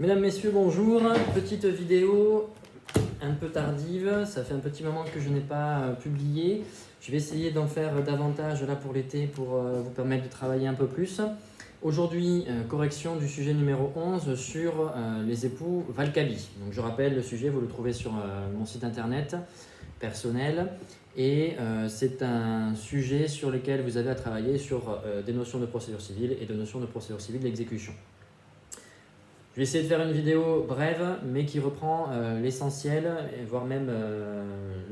Mesdames, Messieurs, bonjour. Petite vidéo un peu tardive, ça fait un petit moment que je n'ai pas publié. Je vais essayer d'en faire davantage là pour l'été pour vous permettre de travailler un peu plus. Aujourd'hui, correction du sujet numéro 11 sur les époux Valcabi. Donc, je rappelle, le sujet, vous le trouvez sur mon site internet personnel. Et c'est un sujet sur lequel vous avez à travailler sur des notions de procédure civile et de notions de procédure civile d'exécution. Je vais essayer de faire une vidéo brève, mais qui reprend l'essentiel, voire même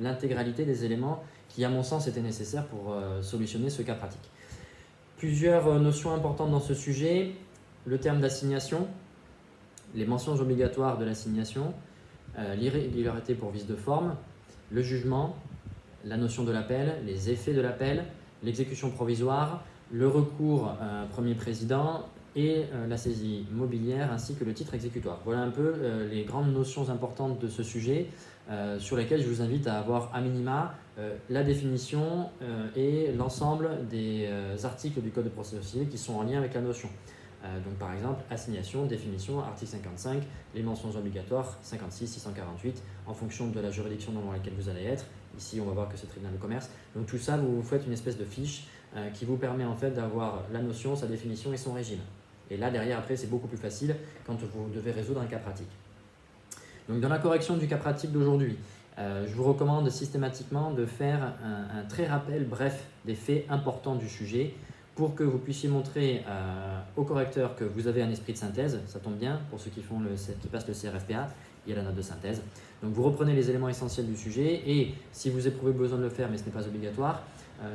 l'intégralité des éléments qui, à mon sens, étaient nécessaires pour solutionner ce cas pratique. Plusieurs notions importantes dans ce sujet, le terme d'assignation, les mentions obligatoires de l'assignation, l'irrégularité pour vice de forme, le jugement, la notion de l'appel, les effets de l'appel, l'exécution provisoire, le recours premier président et la saisie mobilière ainsi que le titre exécutoire. Voilà un peu les grandes notions importantes de ce sujet sur lesquelles je vous invite à avoir à minima la définition et l'ensemble des articles du Code de procédure civile qui sont en lien avec la notion. Donc par exemple, assignation, définition, article 55, les mentions obligatoires 56, 648, en fonction de la juridiction dans laquelle vous allez être. Ici, on va voir que c'est le tribunal de commerce. Donc tout ça, vous faites une espèce de fiche qui vous permet en fait d'avoir la notion, sa définition et son régime. Et là, derrière, après, c'est beaucoup plus facile quand vous devez résoudre un cas pratique. Donc dans la correction du cas pratique d'aujourd'hui, je vous recommande systématiquement de faire un très rappel bref des faits importants du sujet pour que vous puissiez montrer au correcteur que vous avez un esprit de synthèse. Ça tombe bien, pour ceux qui passent le CRFPA, il y a la note de synthèse. Donc vous reprenez les éléments essentiels du sujet et si vous éprouvez besoin de le faire, mais ce n'est pas obligatoire,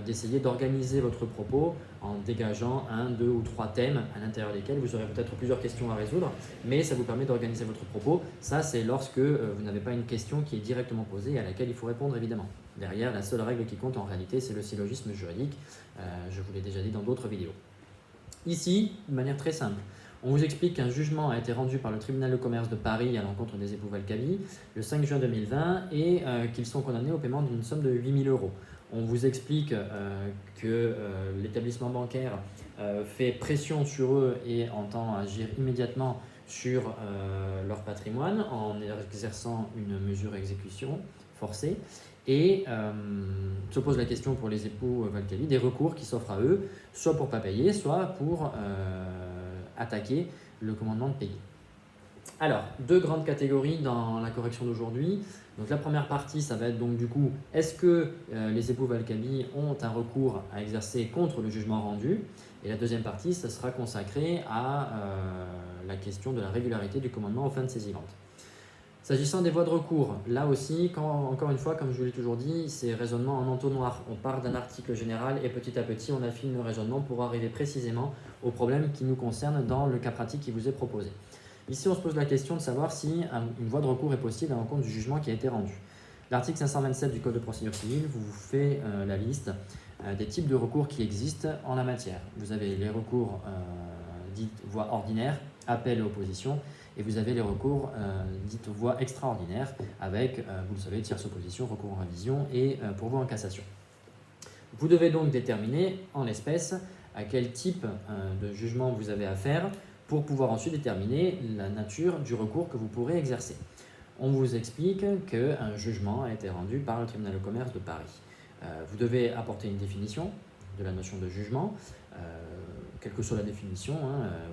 d'essayer d'organiser votre propos en dégageant 1, 2 ou 3 thèmes à l'intérieur desquels vous aurez peut-être plusieurs questions à résoudre, mais ça vous permet d'organiser votre propos. Ça, c'est lorsque vous n'avez pas une question qui est directement posée et à laquelle il faut répondre évidemment. Derrière, la seule règle qui compte en réalité, c'est le syllogisme juridique. Je vous l'ai déjà dit dans d'autres vidéos. Ici, de manière très simple, on vous explique qu'un jugement a été rendu par le tribunal de commerce de Paris à l'encontre des époux Valcabi le 5 juin 2020 et qu'ils sont condamnés au paiement d'une somme de 8 000 €. On vous explique que l'établissement bancaire fait pression sur eux et entend agir immédiatement sur leur patrimoine en exerçant une mesure exécution forcée. Et se pose la question pour les époux Valcabi des recours qui s'offrent à eux, soit pour ne pas payer, soit pour attaquer le commandement de payer. Alors, deux grandes catégories dans la correction d'aujourd'hui. Donc la première partie, ça va être donc du coup, est-ce que les époux Valcabi ont un recours à exercer contre le jugement rendu? Et la deuxième partie, ça sera consacré à la question de la régularité du commandement aux fins de saisie vente. S'agissant des voies de recours, là aussi, encore une fois, comme je vous l'ai toujours dit, c'est raisonnement en entonnoir. On part d'un article général et petit à petit, on affine le raisonnement pour arriver précisément au problème qui nous concerne dans le cas pratique qui vous est proposé. Ici, on se pose la question de savoir si une voie de recours est possible à l'encontre du jugement qui a été rendu. L'article 527 du Code de procédure civile vous fait la liste des types de recours qui existent en la matière. Vous avez les recours dites voie ordinaire, appel et opposition, et vous avez les recours dites voie extraordinaire avec, vous le savez, tierce opposition, recours en révision et pourvoi en cassation. Vous devez donc déterminer en l'espèce à quel type de jugement vous avez affaire pour pouvoir ensuite déterminer la nature du recours que vous pourrez exercer. On vous explique qu'un jugement a été rendu par le tribunal de commerce de Paris. Vous devez apporter une définition de la notion de jugement, quelle que soit la définition,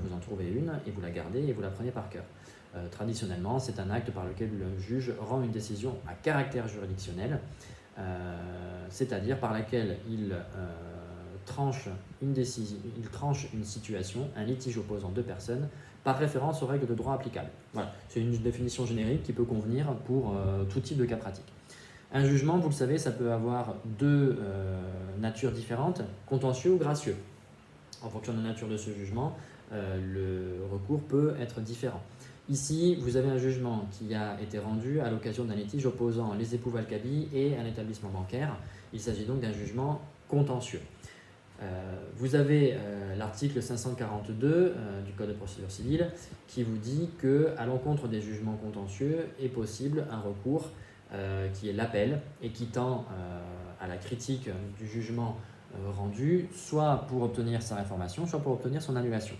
vous en trouvez une et vous la gardez et vous la prenez par cœur. Traditionnellement, c'est un acte par lequel le juge rend une décision à caractère juridictionnel, c'est-à-dire par laquelle il tranche une situation, un litige opposant deux personnes, par référence aux règles de droit applicables. Voilà, c'est une définition générique qui peut convenir pour tout type de cas pratique. Un jugement, vous le savez, ça peut avoir deux natures différentes, contentieux ou gracieux. En fonction de la nature de ce jugement, le recours peut être différent. Ici, vous avez un jugement qui a été rendu à l'occasion d'un litige opposant les époux Valcabi et un établissement bancaire. Il s'agit donc d'un jugement contentieux. Vous avez l'article 542 du Code de procédure civile qui vous dit qu'à l'encontre des jugements contentieux est possible un recours qui est l'appel et qui tend à la critique du jugement rendu, soit pour obtenir sa réformation, soit pour obtenir son annulation.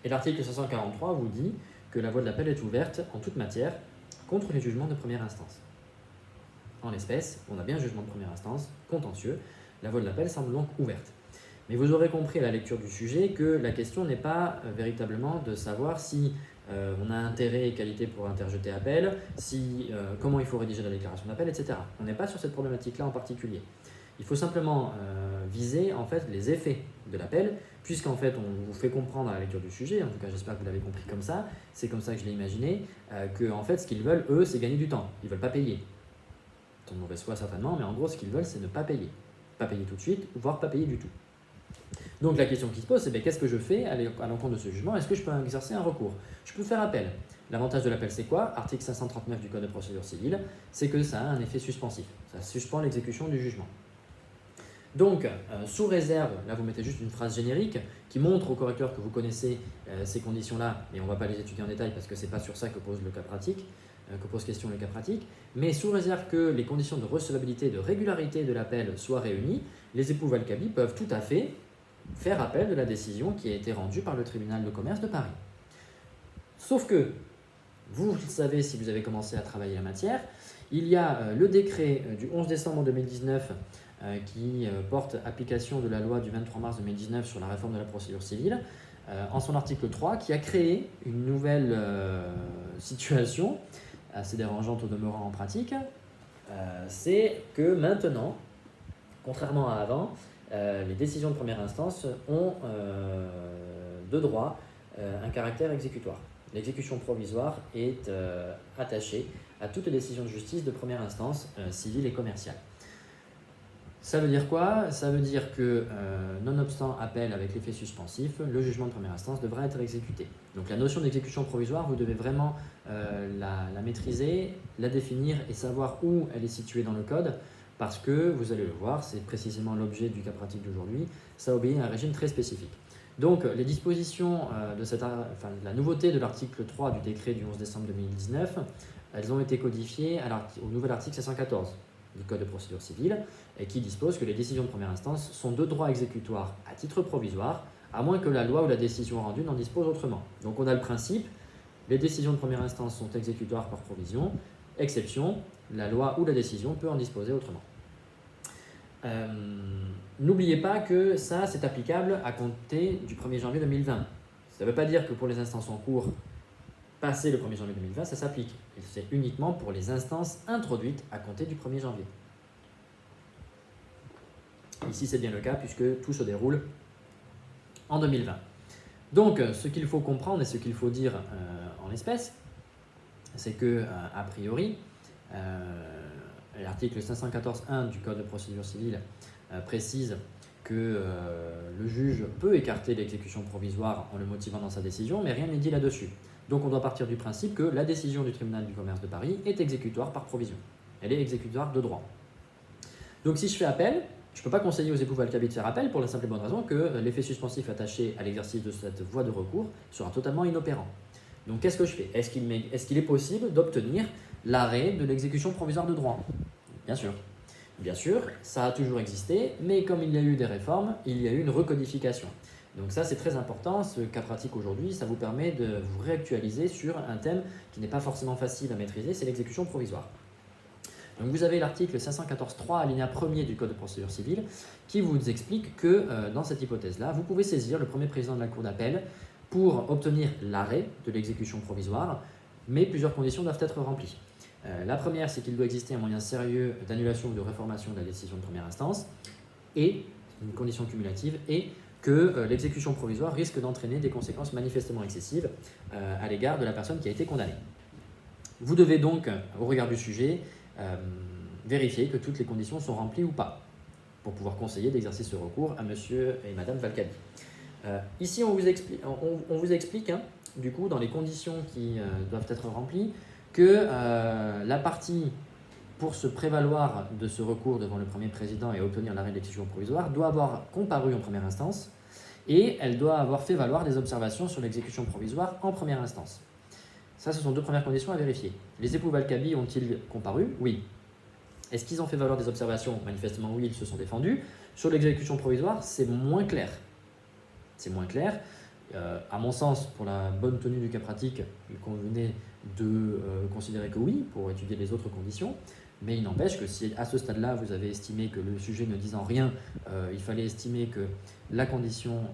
Et l'article 543 vous dit que la voie de l'appel est ouverte en toute matière contre les jugements de première instance. En l'espèce, on a bien un jugement de première instance, contentieux, la voie de l'appel semble donc ouverte. Mais vous aurez compris à la lecture du sujet que la question n'est pas véritablement de savoir si on a intérêt et qualité pour interjeter appel, comment il faut rédiger la déclaration d'appel, etc. On n'est pas sur cette problématique-là en particulier. Il faut simplement viser en fait les effets de l'appel, puisqu'en fait on vous fait comprendre à la lecture du sujet, en tout cas j'espère que vous l'avez compris comme ça, c'est comme ça que je l'ai imaginé, que en fait ce qu'ils veulent eux c'est gagner du temps, ils ne veulent pas payer. C'est de mauvaise foi certainement, mais en gros ce qu'ils veulent c'est ne pas payer. Pas payer tout de suite, voire pas payer du tout. Donc la question qui se pose, c'est qu'est-ce que je fais à l'encontre de ce jugement? Est-ce que je peux exercer un recours? Je peux faire appel. L'avantage de l'appel, c'est quoi? Article 539 du Code de procédure civile, c'est que ça a un effet suspensif. Ça suspend l'exécution du jugement. Donc, sous réserve, là vous mettez juste une phrase générique qui montre au correcteur que vous connaissez ces conditions-là, mais on ne va pas les étudier en détail parce que ce n'est pas sur ça que pose le cas pratique, que pose question le cas pratique, mais sous réserve que les conditions de recevabilité et de régularité de l'appel soient réunies, les époux Valcabi peuvent tout à fait faire appel de la décision qui a été rendue par le tribunal de commerce de Paris. Sauf que, vous le savez si vous avez commencé à travailler la matière, il y a le décret du 11 décembre 2019 qui porte application de la loi du 23 mars 2019 sur la réforme de la procédure civile, en son article 3, qui a créé une nouvelle situation, assez dérangeante au demeurant en pratique, c'est que maintenant, contrairement à avant, les décisions de première instance ont de droit un caractère exécutoire. L'exécution provisoire est attachée à toute décision de justice de première instance, civile et commerciale. Ça veut dire quoi? Ça veut dire que, nonobstant appel avec l'effet suspensif, le jugement de première instance devra être exécuté. Donc la notion d'exécution provisoire, vous devez vraiment la maîtriser, la définir et savoir où elle est située dans le code, parce que, vous allez le voir, c'est précisément l'objet du cas pratique d'aujourd'hui, ça obéit à un régime très spécifique. Donc les dispositions de la nouveauté de l'article 3 du décret du 11 décembre 2019, elles ont été codifiées au nouvel article 514 du Code de procédure civile, et qui dispose que les décisions de première instance sont de droit exécutoire à titre provisoire, à moins que la loi ou la décision rendue n'en dispose autrement. Donc on a le principe, les décisions de première instance sont exécutoires par provision, exception, la loi ou la décision peut en disposer autrement. N'oubliez pas que ça, c'est applicable à compter du 1er janvier 2020. Ça ne veut pas dire que pour les instances en cours, passé le 1er janvier 2020, ça s'applique. C'est uniquement pour les instances introduites à compter du 1er janvier. Ici, c'est bien le cas puisque tout se déroule en 2020. Donc, ce qu'il faut comprendre et ce qu'il faut dire en l'espèce, c'est que, a priori, l'article 514.1 du Code de procédure civile précise que le juge peut écarter l'exécution provisoire en le motivant dans sa décision, mais rien n'est dit là-dessus. Donc on doit partir du principe que la décision du tribunal du commerce de Paris est exécutoire par provision. Elle est exécutoire de droit. Donc si je fais appel, je ne peux pas conseiller aux époux Valcabi de faire appel pour la simple et bonne raison que l'effet suspensif attaché à l'exercice de cette voie de recours sera totalement inopérant. Donc qu'est-ce que je fais? Est-ce qu'il est possible d'obtenir l'arrêt de l'exécution provisoire de droit? Bien sûr. Bien sûr, ça a toujours existé, mais comme il y a eu des réformes, il y a eu une recodification. Donc ça, c'est très important. Ce cas pratique aujourd'hui, ça vous permet de vous réactualiser sur un thème qui n'est pas forcément facile à maîtriser, c'est l'exécution provisoire. Donc vous avez l'article 514.3, alinéa 1er du Code de procédure civile, qui vous explique que dans cette hypothèse-là, vous pouvez saisir le premier président de la Cour d'appel pour obtenir l'arrêt de l'exécution provisoire, mais plusieurs conditions doivent être remplies. La première, c'est qu'il doit exister un moyen sérieux d'annulation ou de réformation de la décision de première instance, et une condition cumulative, et que l'exécution provisoire risque d'entraîner des conséquences manifestement excessives à l'égard de la personne qui a été condamnée. Vous devez donc, au regard du sujet, vérifier que toutes les conditions sont remplies ou pas, pour pouvoir conseiller d'exercer ce recours à monsieur et madame Valcabi. Ici, on vous explique, du coup, dans les conditions qui doivent être remplies, que la partie, pour se prévaloir de ce recours devant le premier président et obtenir l'arrêt de l'exécution provisoire, doit avoir comparu en première instance et elle doit avoir fait valoir des observations sur l'exécution provisoire en première instance. Ça, ce sont deux premières conditions à vérifier. Les époux Valcabi ont-ils comparu? Oui. Est-ce qu'ils ont fait valoir des observations? Manifestement oui, ils se sont défendus. Sur l'exécution provisoire, c'est moins clair. C'est moins clair. À mon sens, pour la bonne tenue du cas pratique, il convenait de considérer que oui, pour étudier les autres conditions. Mais il n'empêche que si à ce stade-là, vous avez estimé que le sujet ne disant rien, il fallait estimer que la condition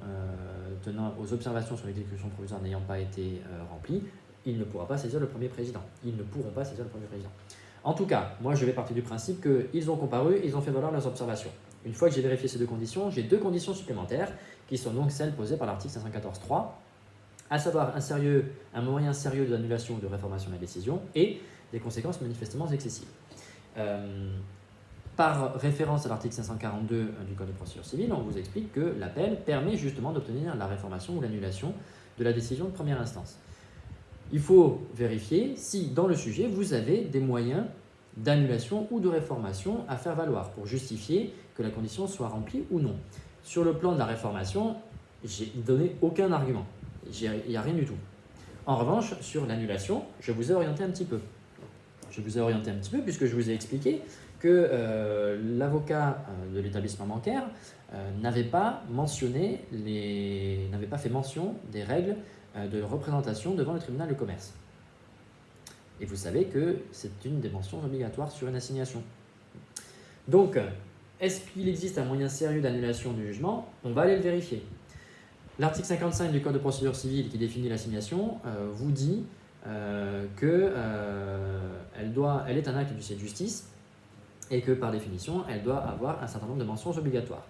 tenant aux observations sur l'exécution provisoire n'ayant pas été remplie, il ne pourra pas saisir le premier président. Ils ne pourront pas saisir le premier président. En tout cas, moi je vais partir du principe qu'ils ont comparu, ils ont fait valoir leurs observations. Une fois que j'ai vérifié ces deux conditions, j'ai deux conditions supplémentaires qui sont donc celles posées par l'article 514.3, à savoir un moyen sérieux d'annulation ou de réformation de la décision et des conséquences manifestement excessives. Par référence à l'article 542 du Code de procédure civile, on vous explique que l'appel permet justement d'obtenir la réformation ou l'annulation de la décision de première instance. Il faut vérifier si dans le sujet vous avez des moyens d'annulation ou de réformation à faire valoir pour justifier que la condition soit remplie ou non. Sur le plan de la réformation, j'ai donné aucun argument. Il n'y a rien du tout. En revanche, sur l'annulation, je vous ai orienté un petit peu. Puisque je vous ai expliqué que l'avocat de l'établissement bancaire n'avait pas fait mention des règles de représentation devant le tribunal de commerce. Et vous savez que c'est une des mentions obligatoires sur une assignation. Donc, est-ce qu'il existe un moyen sérieux d'annulation du jugement? On va aller le vérifier. L'article 55 du Code de procédure civile qui définit l'assignation vous dit qu'elle est un acte du de justice et que par définition, elle doit avoir un certain nombre de mentions obligatoires.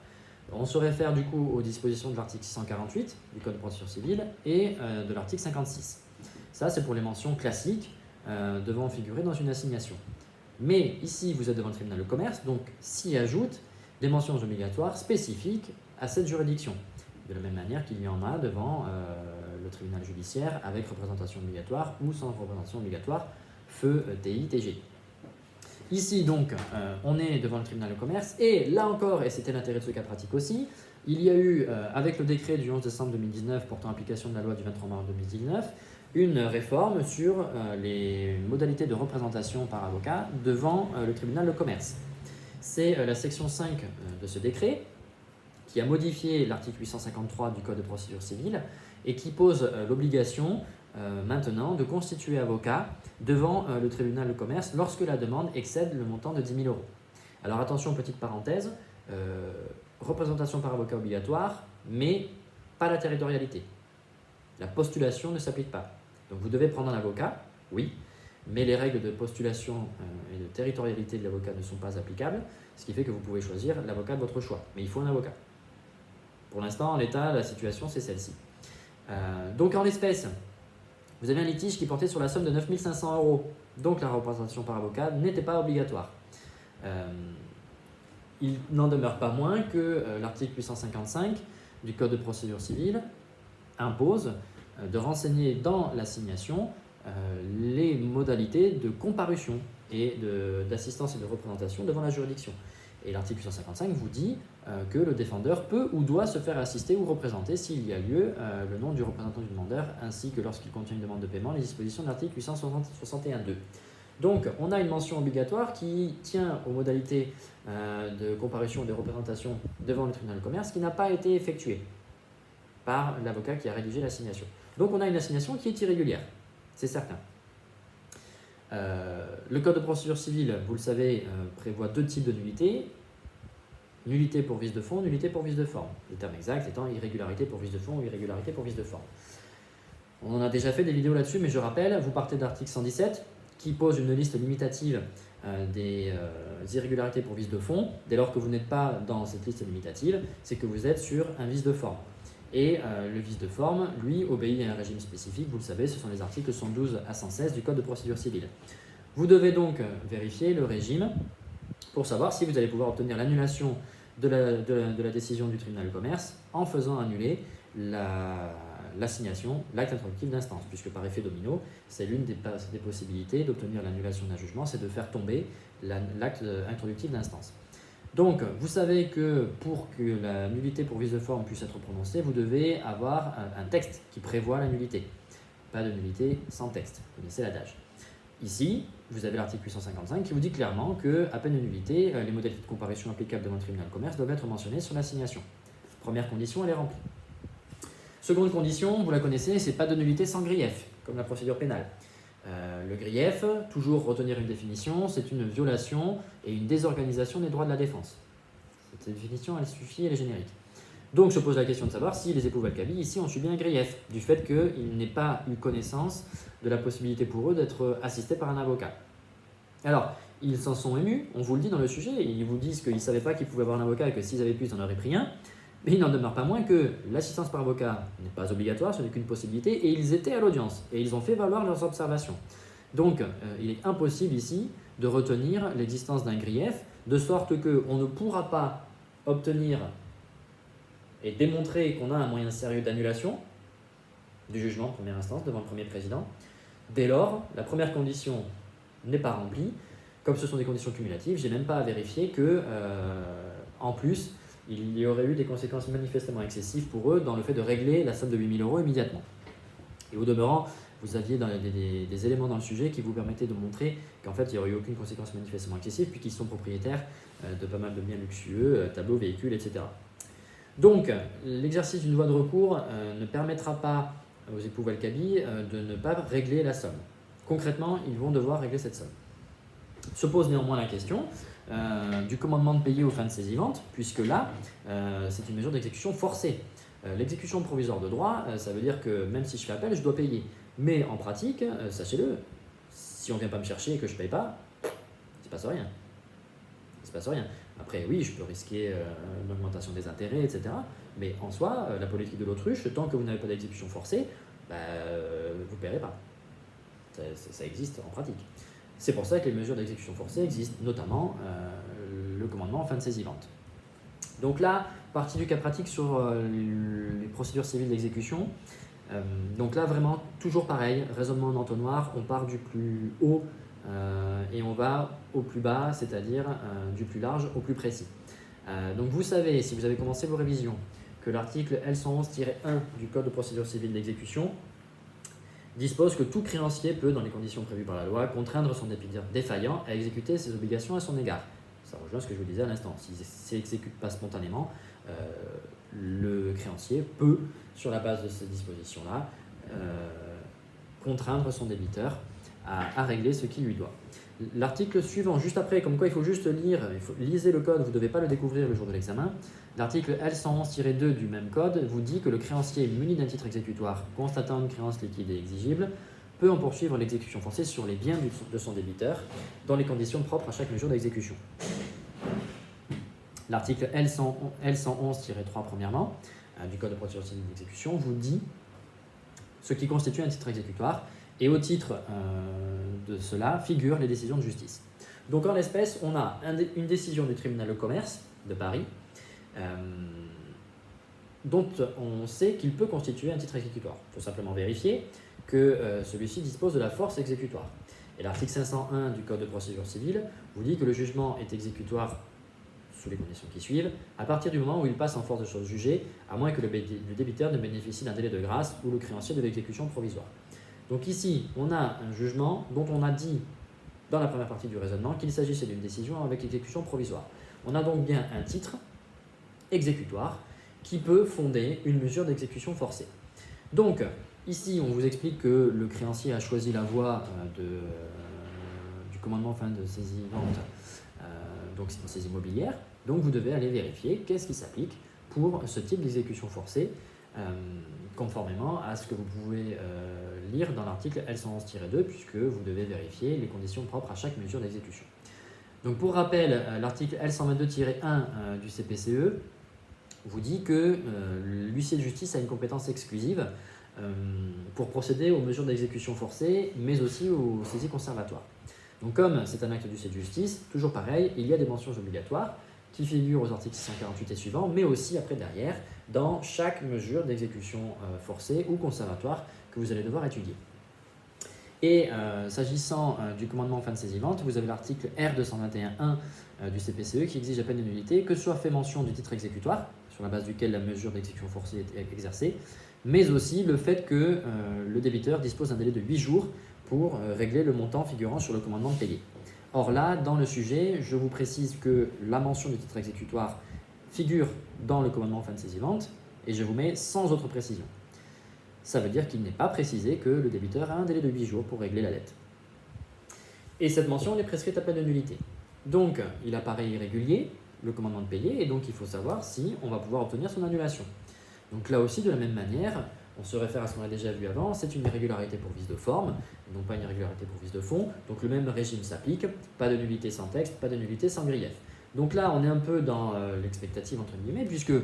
On se réfère du coup aux dispositions de l'article 648 du Code de procédure civile et de l'article 56. Ça, c'est pour les mentions classiques devant figurer dans une assignation. Mais ici, vous êtes devant le tribunal de commerce, donc s'y ajoutent des mentions obligatoires spécifiques à cette juridiction. De la même manière qu'il y en a devant le tribunal judiciaire avec représentation obligatoire ou sans représentation obligatoire, feu TI, TG. Ici donc, on est devant le tribunal de commerce et là encore, et c'était l'intérêt de ce cas pratique aussi, il y a eu, avec le décret du 11 décembre 2019 portant application de la loi du 23 mars 2019, une réforme sur les modalités de représentation par avocat devant le tribunal de commerce. C'est la section 5 de ce décret qui a modifié l'article 853 du Code de procédure civile et qui pose l'obligation maintenant de constituer avocat devant le tribunal de commerce lorsque la demande excède le montant de 10 000 €. Alors attention, petite parenthèse, représentation par avocat obligatoire, mais pas la territorialité. La postulation ne s'applique pas. Donc vous devez prendre un avocat, oui, mais les règles de postulation et de territorialité de l'avocat ne sont pas applicables, ce qui fait que vous pouvez choisir l'avocat de votre choix. Mais il faut un avocat. Pour l'instant, en l'état, la situation, c'est celle-ci. Donc en l'espèce, vous avez un litige qui portait sur la somme de 9 500 €. Donc la représentation par avocat n'était pas obligatoire. Il n'en demeure pas moins que l'article 855 du Code de procédure civile impose de renseigner dans l'assignation les modalités de comparution et d'assistance et de représentation devant la juridiction. Et l'article 855 vous dit que le défendeur peut ou doit se faire assister ou représenter s'il y a lieu le nom du représentant du demandeur ainsi que lorsqu'il contient une demande de paiement, les dispositions de l'article 861.2. Donc on a une mention obligatoire qui tient aux modalités de comparution et de représentation devant le tribunal de commerce qui n'a pas été effectuée par l'avocat qui a rédigé l'assignation. Donc on a une assignation qui est irrégulière, c'est certain. Le Code de procédure civile, vous le savez, prévoit deux types de nullités. Nullité pour vice de fond, nullité pour vice de forme. Le terme exact étant irrégularité pour vice de fond ou irrégularité pour vice de forme. On en a déjà fait des vidéos là-dessus, mais je rappelle, vous partez d'article 117 qui pose une liste limitative des irrégularités pour vice de fond. Dès lors que vous n'êtes pas dans cette liste limitative, c'est que vous êtes sur un vice de forme. Et le vice de forme, lui, obéit à un régime spécifique, vous le savez, ce sont les articles 112 à 116 du Code de procédure civile. Vous devez donc vérifier le régime pour savoir si vous allez pouvoir obtenir l'annulation de la décision du tribunal de commerce en faisant annuler l'assignation, l'acte introductif d'instance, puisque par effet domino, c'est l'une des possibilités d'obtenir l'annulation d'un jugement, c'est de faire tomber l'acte introductif d'instance. Donc, vous savez que pour que la nullité pour vice de forme puisse être prononcée, vous devez avoir un texte qui prévoit la nullité. Pas de nullité sans texte, vous connaissez l'adage. Ici, vous avez l'article 855 qui vous dit clairement qu'à peine de nullité, les modalités de comparution applicables devant le tribunal de commerce doivent être mentionnées sur l'assignation. Première condition, elle est remplie. Seconde condition, vous la connaissez, c'est pas de nullité sans grief, comme la procédure pénale. Le grief, toujours retenir une définition, c'est une violation et une désorganisation des droits de la défense. Cette définition, elle suffit, elle est générique. Donc se pose la question de savoir si les époux Valcavi ici ont subi un grief, du fait qu'ils n'aient pas eu connaissance de la possibilité pour eux d'être assistés par un avocat. Alors, ils s'en sont émus, on vous le dit dans le sujet, ils vous disent qu'ils ne savaient pas qu'ils pouvaient avoir un avocat et que s'ils avaient pu, ils en auraient pris un, mais il n'en demeure pas moins que l'assistance par avocat n'est pas obligatoire, ce n'est qu'une possibilité, et ils étaient à l'audience, et ils ont fait valoir leurs observations. Donc, il est impossible ici de retenir l'existence d'un grief, de sorte qu'on ne pourra pas obtenir et démontrer qu'on a un moyen sérieux d'annulation du jugement en première instance devant le premier président. Dès lors, la première condition n'est pas remplie. Comme ce sont des conditions cumulatives, je n'ai même pas à vérifier que, en plus, il y aurait eu des conséquences manifestement excessives pour eux dans le fait de régler la somme de 8 000 € immédiatement. Et au demeurant, vous aviez des éléments dans le sujet qui vous permettaient de montrer qu'en fait, il n'y aurait eu aucune conséquence manifestement excessive puisqu'ils sont propriétaires de pas mal de biens luxueux, tableaux, véhicules, etc. Donc, l'exercice d'une voie de recours ne permettra pas aux époux Valcavi de ne pas régler la somme. Concrètement, ils vont devoir régler cette somme. Se pose néanmoins la question du commandement de payer aux fins de saisie vente, puisque là, c'est une mesure d'exécution forcée. L'exécution provisoire de droit, ça veut dire que même si je fais appel, je dois payer. Mais en pratique, sachez-le, si on ne vient pas me chercher et que je ne paye pas, il ne se passe rien. Il ne se passe rien. Après, oui, je peux risquer une augmentation des intérêts, etc. Mais en soi, la politique de l'autruche, tant que vous n'avez pas d'exécution forcée, vous ne paierez pas. Ça existe en pratique. C'est pour ça que les mesures d'exécution forcée existent, notamment le commandement en fin de saisie-vente. Donc là, partie du cas pratique sur les procédures civiles d'exécution. Donc là, vraiment, toujours pareil, raisonnement en entonnoir, on part du plus haut et on va au plus bas, c'est-à-dire du plus large au plus précis. Donc vous savez, si vous avez commencé vos révisions, que l'article L111-1 du Code de procédure civile d'exécution dispose que tout créancier peut, dans les conditions prévues par la loi, contraindre son débiteur défaillant à exécuter ses obligations à son égard. Ça rejoint ce que je vous disais à l'instant. S'il ne s'exécute pas spontanément, le créancier peut, sur la base de ces dispositions-là, contraindre son débiteur à régler ce qu'il lui doit. L'article suivant, juste après, comme quoi il faut juste lire, lisez le code, vous ne devez pas le découvrir le jour de l'examen. L'article L111-2 du même code vous dit que le créancier muni d'un titre exécutoire constatant une créance liquide et exigible peut en poursuivre l'exécution forcée sur les biens de son débiteur dans les conditions propres à chaque mesure d'exécution. L'article L111-3 premièrement du Code de procédure civile d'exécution vous dit ce qui constitue un titre exécutoire et au titre de cela figurent les décisions de justice. Donc en l'espèce, on a une décision du tribunal de commerce de Paris dont on sait qu'il peut constituer un titre exécutoire. Il faut simplement vérifier que celui-ci dispose de la force exécutoire. Et l'article 501 du Code de procédure civile vous dit que le jugement est exécutoire sous les conditions qui suivent, à partir du moment où il passe en force de chose jugée, à moins que le débiteur ne bénéficie d'un délai de grâce ou le créancier de l'exécution provisoire. Donc ici, on a un jugement dont on a dit dans la première partie du raisonnement qu'il s'agissait d'une décision avec exécution provisoire. On a donc bien un titre exécutoire qui peut fonder une mesure d'exécution forcée. Donc ici, on vous explique que le créancier a choisi la voie du commandement fin de saisie-vente, donc c'est une saisie immobilière. Donc vous devez aller vérifier qu'est-ce qui s'applique pour ce type d'exécution forcée, conformément à ce que vous pouvez lire dans l'article L111-2, puisque vous devez vérifier les conditions propres à chaque mesure d'exécution. Donc pour rappel, l'article L122-1 du CPCE vous dit que l'huissier de justice a une compétence exclusive pour procéder aux mesures d'exécution forcée, mais aussi aux saisies conservatoires. Donc comme c'est un acte d'huissier de justice, toujours pareil, il y a des mentions obligatoires qui figurent aux articles 648 et suivants, mais aussi après derrière, dans chaque mesure d'exécution forcée ou conservatoire que vous allez devoir étudier. Et s'agissant du commandement en fin de saisie-vente, vous avez l'article R221.1 du CPCE qui exige à peine de nullité que soit fait mention du titre exécutoire, sur la base duquel la mesure d'exécution forcée est exercée, mais aussi le fait que le débiteur dispose d'un délai de 8 jours pour régler le montant figurant sur le commandement de payer. Or là, dans le sujet, je vous précise que la mention du titre exécutoire figure dans le commandement en fin de saisie-vente et je vous mets sans autre précision. ça veut dire qu'il n'est pas précisé que le débiteur a un délai de 8 jours pour régler la dette. Et cette mention elle est prescrite à peine de nullité. Donc, il apparaît irrégulier, le commandement de payer, et donc il faut savoir si on va pouvoir obtenir son annulation. Donc là aussi, de la même manière, on se réfère à ce qu'on a déjà vu avant, c'est une irrégularité pour vice de forme, non pas une irrégularité pour vice de fond, donc le même régime s'applique, pas de nullité sans texte, pas de nullité sans grief. Donc là, on est un peu dans l'expectative entre guillemets, puisque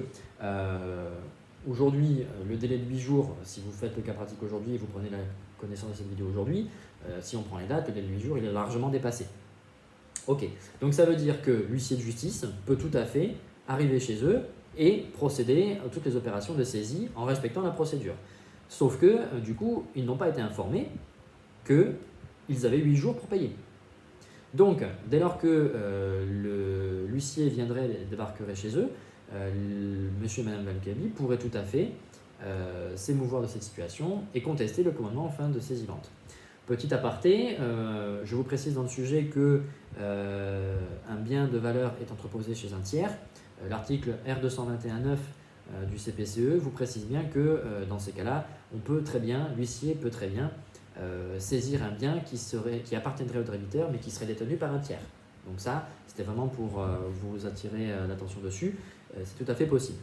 aujourd'hui, le délai de 8 jours, si vous faites le cas pratique aujourd'hui et vous prenez la connaissance de cette vidéo aujourd'hui, si on prend les dates, le délai de 8 jours, il est largement dépassé. Ok, donc ça veut dire que l'huissier de justice peut tout à fait arriver chez eux et procéder à toutes les opérations de saisie en respectant la procédure. Sauf que, du coup, ils n'ont pas été informés qu'ils avaient 8 jours pour payer. Donc, dès lors que l'huissier débarquerait chez eux, monsieur et madame Valkabi pourraient tout à fait s'émouvoir de cette situation et contester le commandement en fin de saisie-vente. Petit aparté, je vous précise dans le sujet que un bien de valeur est entreposé chez un tiers. L'article R221.9 du CPCE vous précise bien que dans ces cas-là, l'huissier peut très bien saisir un bien qui appartiendrait au débiteur mais qui serait détenu par un tiers. Donc ça, c'était vraiment pour vous attirer l'attention dessus, c'est tout à fait possible.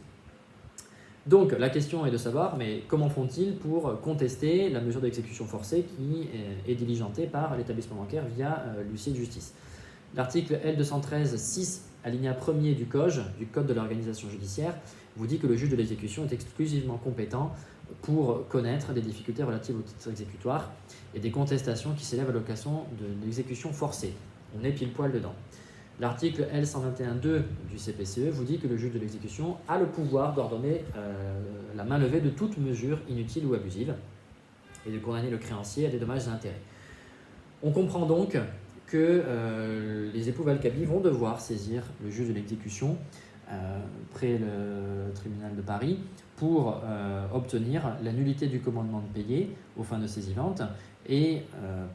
Donc la question est de savoir, mais comment font-ils pour contester la mesure d'exécution forcée qui est diligentée par l'établissement bancaire via l'huissier de justice. L'article L213.6, alinéa 1er du COJ, du Code de l'organisation judiciaire, vous dit que le juge de l'exécution est exclusivement compétent pour connaître des difficultés relatives au titre exécutoire et des contestations qui s'élèvent à l'occasion de l'exécution forcée. On est pile poil dedans. L'article L121.2 du CPCE vous dit que le juge de l'exécution a le pouvoir d'ordonner la mainlevée de toute mesure inutile ou abusive et de condamner le créancier à des dommages et intérêts. On comprend donc que les époux Valkabi vont devoir saisir le juge de l'exécution près le tribunal de Paris pour obtenir la nullité du commandement de payer aux fins de saisie-vente. Et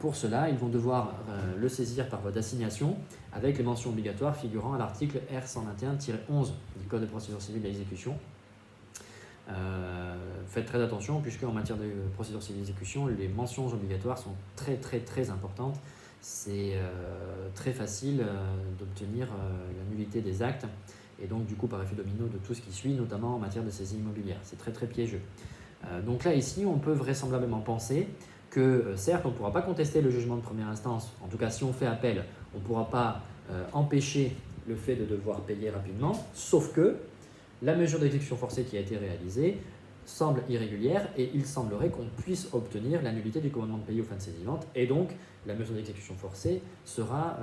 pour cela, ils vont devoir le saisir par voie d'assignation avec les mentions obligatoires figurant à l'article R121-11 du Code de procédure civile de l'exécution. Faites très attention puisque en matière de procédure civile d'exécution, les mentions obligatoires sont très importantes. C'est très facile d'obtenir la nullité des actes et donc du coup par effet domino de tout ce qui suit, notamment en matière de saisie immobilière. C'est très piégeux. Donc là ici, on peut vraisemblablement penser que certes, on ne pourra pas contester le jugement de première instance, en tout cas si on fait appel, on ne pourra pas empêcher le fait de devoir payer rapidement, sauf que la mesure d'exécution forcée qui a été réalisée semble irrégulière et il semblerait qu'on puisse obtenir la nullité du commandement de payer aux fins de saisie-vente et donc la mesure d'exécution forcée sera,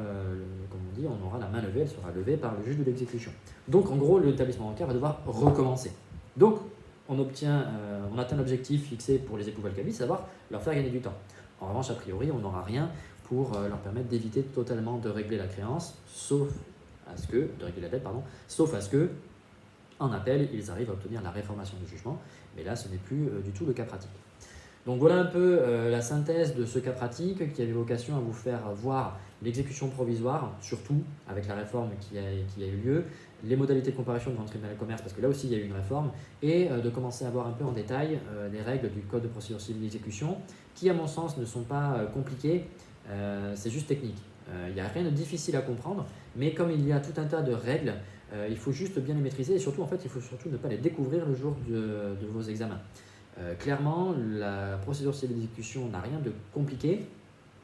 comme on dit, on aura la main levée, elle sera levée par le juge de l'exécution. Donc en gros, l'établissement bancaire va devoir recommencer. Donc on atteint l'objectif fixé pour les époux Valkabi, savoir leur faire gagner du temps. En revanche, a priori, on n'aura rien pour leur permettre d'éviter totalement de régler la créance, sauf à ce que, en appel, ils arrivent à obtenir la réformation du jugement, mais là, ce n'est plus du tout le cas pratique. Donc voilà un peu la synthèse de ce cas pratique qui avait vocation à vous faire voir l'exécution provisoire, surtout avec la réforme qui a eu lieu, les modalités de comparution devant le tribunal de commerce, parce que là aussi il y a eu une réforme, et de commencer à voir un peu en détail les règles du Code de procédure civile d'exécution, qui à mon sens ne sont pas compliquées, c'est juste technique. Il n'y a rien de difficile à comprendre, mais comme il y a tout un tas de règles, il faut juste bien les maîtriser, et surtout en fait il faut surtout ne pas les découvrir le jour de vos examens. Clairement, la procédure civile d'exécution n'a rien de compliqué,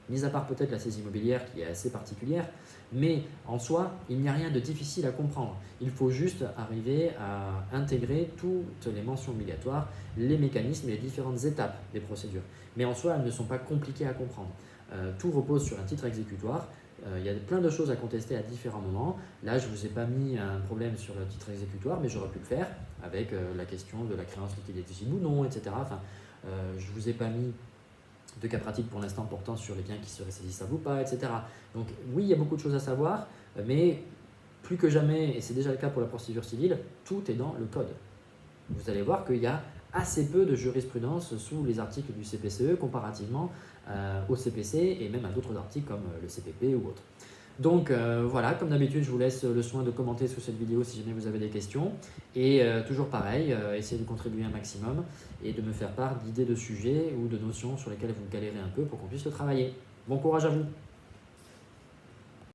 mis à part peut-être la saisie immobilière qui est assez particulière, mais en soi, il n'y a rien de difficile à comprendre. Il faut juste arriver à intégrer toutes les mentions obligatoires, les mécanismes et les différentes étapes des procédures. Mais en soi, elles ne sont pas compliquées à comprendre. Tout repose sur un titre exécutoire. Il y a plein de choses à contester à différents moments. Là, je ne vous ai pas mis un problème sur le titre exécutoire, mais j'aurais pu le faire avec la question de la créance liquide éligible ou non, etc. Je ne vous ai pas mis de cas pratique pour l'instant portant sur les biens qui seraient saisissables ou pas, etc. Donc oui, il y a beaucoup de choses à savoir, mais plus que jamais, et c'est déjà le cas pour la procédure civile, tout est dans le code. Vous allez voir qu'il y a assez peu de jurisprudence sous les articles du CPCE comparativement au CPC et même à d'autres articles comme le CPP ou autres. Donc voilà, comme d'habitude, je vous laisse le soin de commenter sous cette vidéo si jamais vous avez des questions. Et toujours pareil, essayez de contribuer un maximum et de me faire part d'idées de sujets ou de notions sur lesquelles vous galérez un peu pour qu'on puisse le travailler. Bon courage à vous!